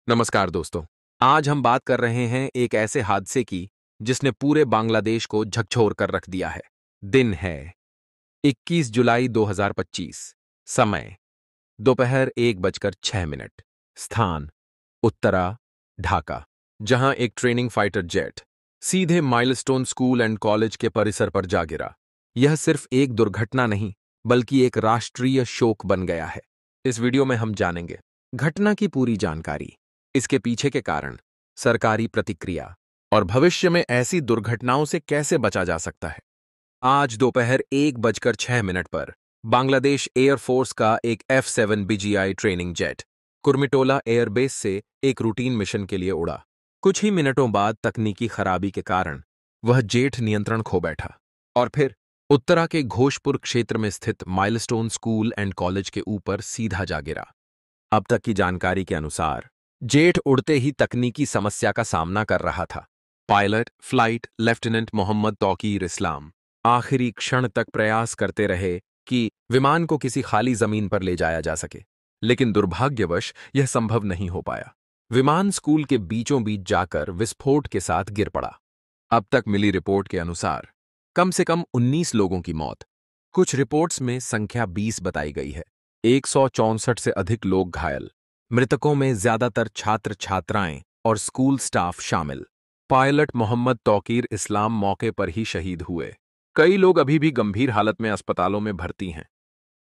नमस्कार दोस्तों। आज हम बात कर रहे हैं एक ऐसे हादसे की जिसने पूरे बांग्लादेश को झकझोर कर रख दिया है। दिन है 21 जुलाई 2025। समय दोपहर 1:06। स्थान उत्तरा, ढाका, जहां एक ट्रेनिंग फाइटर जेट सीधे माइलस्टोन स्कूल एंड कॉलेज के परिसर पर जा गिरा। यह सिर्फ एक दुर्घटना नहीं बल्कि एक राष्ट्रीय शोक बन गया है। इस वीडियो में हम जानेंगे घटना की पूरी जानकारी, इसके पीछे के कारण, सरकारी प्रतिक्रिया और भविष्य में ऐसी दुर्घटनाओं से कैसे बचा जा सकता है। आज दोपहर 1:06 पर बांग्लादेश एयरफोर्स का एक F-7 BGI training jet Kurmitola airbase से एक रूटीन मिशन के लिए उड़ा। कुछ ही मिनटों बाद तकनीकी खराबी के कारण वह जेट नियंत्रण खो बैठा और फिर उत्तरा के घोषपुर क्षेत्र में स्थित माइलस्टोन स्कूल एंड कॉलेज के ऊपर सीधा जा गिरा। अब तक की जानकारी के अनुसार जेट उड़ते ही तकनीकी समस्या का सामना कर रहा था। Pilot flight lieutenant Mohammad Tauqir Islam आखिरी क्षण तक प्रयास करते रहे कि विमान को किसी खाली जमीन पर ले जाया जा सके, लेकिन दुर्भाग्यवश यह संभव नहीं हो पाया। विमान स्कूल के बीचों बीच जाकर विस्फोट के साथ गिर पड़ा। अब तक मिली रिपोर्ट के अनुसार कम से कम 19 लोगों की मौत, कुछ रिपोर्ट्स में संख्या 20 बताई गई है। 164 से अधिक लोग घायल। मृतकों में ज्यादातर छात्र छात्राएं और स्कूल स्टाफ शामिल। पायलट मोहम्मद तौकीर इस्लाम मौके पर ही शहीद हुए। कई लोग अभी भी गंभीर हालत में अस्पतालों में भर्ती हैं।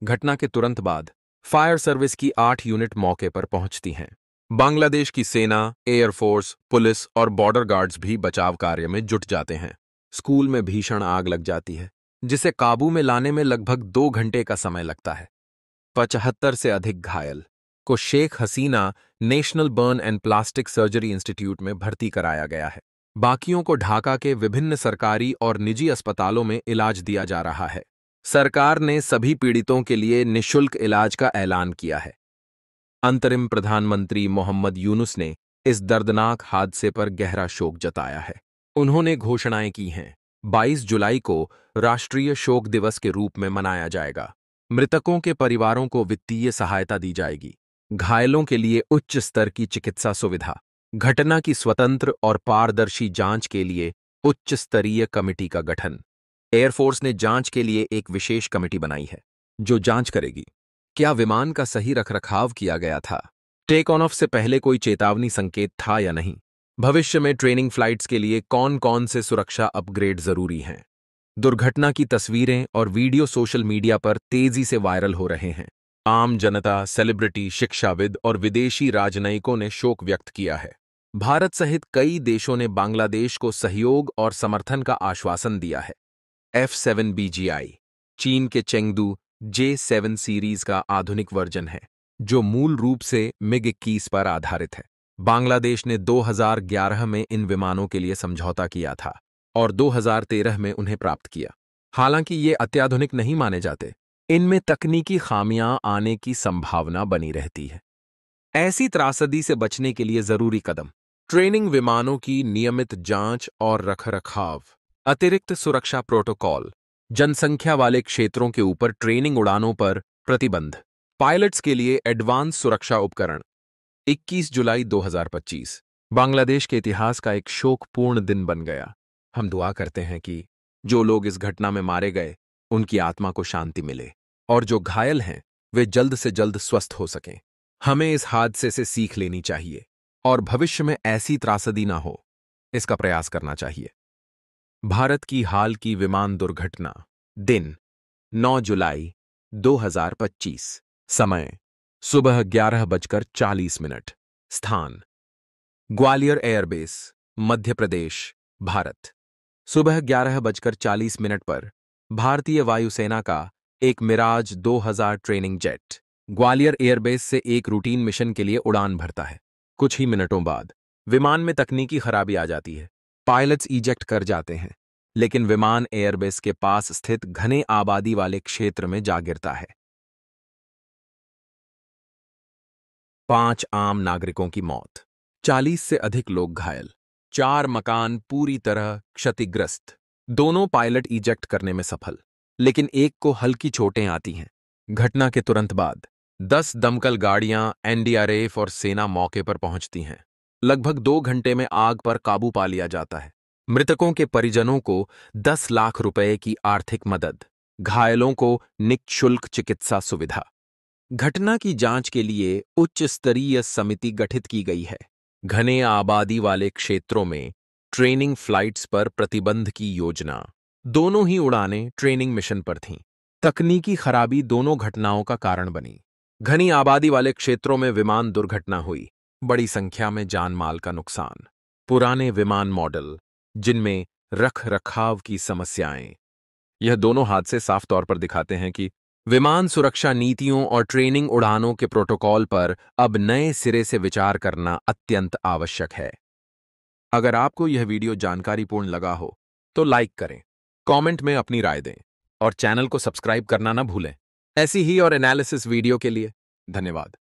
घटना के तुरंत बाद फायर सर्विस की 8 यूनिट मौके पर पहुंचती हैं। बांग्लादेश की सेना, एयरफोर्स, पुलिस और बॉर्डर गार्ड्स भी बचाव कार्य में जुट जाते हैं। स्कूल में भीषण आग लग जाती है, जिसे काबू में लाने में लगभग 2 घंटे का समय लगता है। 75 से अधिक घायल को Sheikh Hasina national burn and plastic surgery institute में भर्ती कराया गया है। बाकियों को ढाका के विभिन्न सरकारी और निजी अस्पतालों में इलाज दिया जा रहा है। सरकार ने सभी पीड़ितों के लिए निःशुल्क इलाज का ऐलान किया है। अंतरिम प्रधानमंत्री मोहम्मद यूनुस ने इस दर्दनाक हादसे पर गहरा शोक जताया है। उन्होंने घोषणाएं की हैं। 22 जुलाई को राष्ट्रीय शोक दिवस के रूप में मनाया जाएगा। मृतकों के परिवारों को वित्तीय सहायता दी जाएगी। घायलों के लिए उच्च स्तर की चिकित्सा सुविधा। घटना की स्वतंत्र और पारदर्शी जांच के लिए उच्च स्तरीय कमेटी का गठन। एयरफोर्स ने जांच के लिए एक विशेष कमेटी बनाई है, जो जांच करेगी क्या विमान का सही रखरखाव किया गया था, टेक ऑन ऑफ से पहले कोई चेतावनी संकेत था या नहीं, भविष्य में ट्रेनिंग फ्लाइट्स के लिए कौन कौन से सुरक्षा अपग्रेड जरूरी हैं। दुर्घटना की तस्वीरें और वीडियो सोशल मीडिया पर तेजी से वायरल हो रहे हैं। आम जनता, सेलिब्रिटी, शिक्षाविद और विदेशी राजनयिकों ने शोक व्यक्त किया है। भारत सहित कई देशों ने बांग्लादेश को सहयोग और समर्थन का आश्वासन दिया है। F-7 BGI चीन के चेंगडू J-7 सीरीज का आधुनिक वर्जन है, जो मूल रूप से MiG-21 पर आधारित है। बांग्लादेश ने 2011 में इन विमानों के लिए समझौता किया था और 2013 में उन्हें प्राप्त किया। हालांकि ये अत्याधुनिक नहीं माने जाते, इनमें तकनीकी खामियां आने की संभावना बनी रहती है। ऐसी त्रासदी से बचने के लिए जरूरी कदम: ट्रेनिंग विमानों की नियमित जांच और रखरखाव, अतिरिक्त सुरक्षा प्रोटोकॉल, जनसंख्या वाले क्षेत्रों के ऊपर ट्रेनिंग उड़ानों पर प्रतिबंध, पायलट्स के लिए एडवांस सुरक्षा उपकरण। 21 जुलाई 2025 बांग्लादेश के इतिहास का एक शोकपूर्ण दिन बन गया। हम दुआ करते हैं कि जो लोग इस घटना में मारे गए, उनकी आत्मा को शांति मिले और जो घायल हैं, वे जल्द से जल्द स्वस्थ हो सकें। हमें इस हादसे से सीख लेनी चाहिए और भविष्य में ऐसी त्रासदी ना हो, इसका प्रयास करना चाहिए। भारत की हाल की विमान दुर्घटना। दिन 9 जुलाई 2025। समय सुबह 11:40। स्थान ग्वालियर एयरबेस, मध्य प्रदेश, भारत। सुबह 11:40 पर भारतीय वायुसेना का एक Mirage 2000 training jet Gwalior airbase से एक रूटीन मिशन के लिए उड़ान भरता है। कुछ ही मिनटों बाद विमान में तकनीकी खराबी आ जाती है। पायलट्स इजेक्ट कर जाते हैं, लेकिन विमान एयरबेस के पास स्थित घने आबादी वाले क्षेत्र में जा गिरता है। 5 आम नागरिकों की मौत, 40 से अधिक लोग घायल, 4 मकान पूरी तरह क्षतिग्रस्त। दोनों पायलट इजेक्ट करने में सफल, लेकिन एक को हल्की चोटें आती हैं। घटना के तुरंत बाद 10 दमकल गाड़ियां, एनडीआरएफ और सेना मौके पर पहुंचती हैं। लगभग 2 घंटे में आग पर काबू पा लिया जाता है। मृतकों के परिजनों को 10 लाख रुपए की आर्थिक मदद, घायलों को निःशुल्क चिकित्सा सुविधा। घटना की जांच के लिए उच्च स्तरीय समिति गठित की गई है। घने आबादी वाले क्षेत्रों में ट्रेनिंग फ्लाइट्स पर प्रतिबंध की योजना। दोनों ही उड़ानें ट्रेनिंग मिशन पर थीं। तकनीकी खराबी दोनों घटनाओं का कारण बनी। घनी आबादी वाले क्षेत्रों में विमान दुर्घटना हुई। बड़ी संख्या में जान माल का नुकसान। पुराने विमान मॉडल, जिनमें रख रखाव की समस्याएं। यह दोनों हादसे साफ तौर पर दिखाते हैं कि विमान सुरक्षा नीतियों और ट्रेनिंग उड़ानों के प्रोटोकॉल पर अब नए सिरे से विचार करना अत्यंत आवश्यक है। अगर आपको यह वीडियो जानकारीपूर्ण लगा हो तो लाइक करें, कमेंट में अपनी राय दें और चैनल को सब्सक्राइब करना ना भूलें। ऐसी ही और एनालिसिस वीडियो के लिए धन्यवाद।